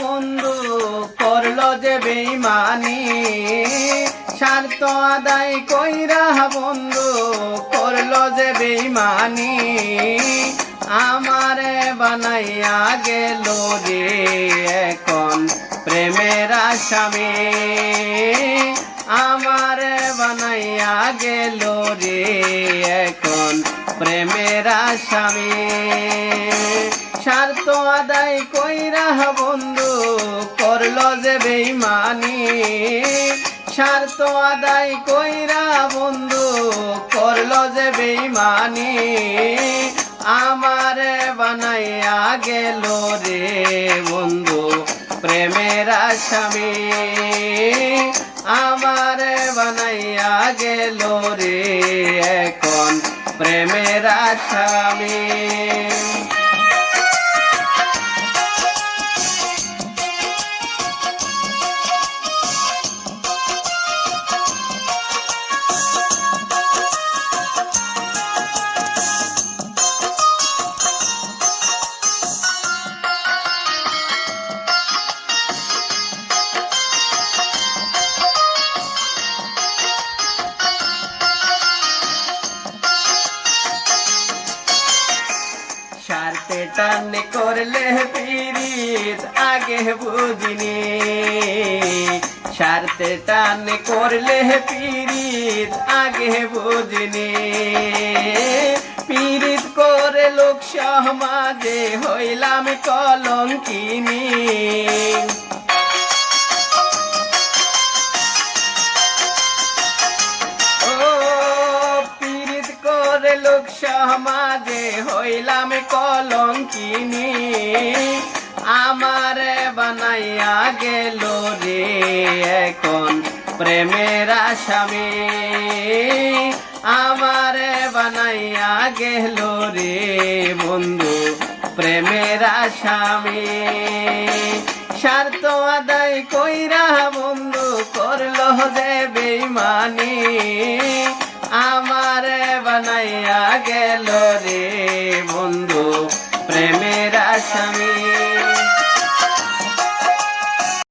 বন্ধু করলো যে বেঈমানি, স্বার্থ আদায় কইরা বন্ধু করলো যে বেঈমানি, আমারে বানাইয়া গেল রে এখন প্রেমের আসামি, আমারে বানাইয়া গেল রে এখন প্রেমের আসামি। স্বার্থ আদায় কইরা বন্ধু করলো যে বেঈমানি, স্বার্থ আদায় কইরা বন্ধু করলো যে বেঈমানি, আমারে বানাইয়া গেল রে বন্ধু প্রেমের আসামি, আমারে বানাইয়া গেল রে এখন প্রেমের আসামি। স্বার্থে টান করলে পীড়িত আগে বুঝিনি, স্বার্থে টান করলে পীড়িত আগে বুঝিনি, পীড়িত করে লোক সমাজে হইলাম কলঙ্কিনী, লোক সমাজে হইলাম কলঙ্কিনী, আমারে বানাইয়া গেল রে এখন প্রেমের আসামি, আমারে বানাইয়া গেল রে বন্ধু প্রেমের আসামি। স্বার্থ আদায় কইরা বন্ধু করলো যে বেঈমানি, আমারে বানাইয়া গেল রে বন্ধু প্রেমের আসামি।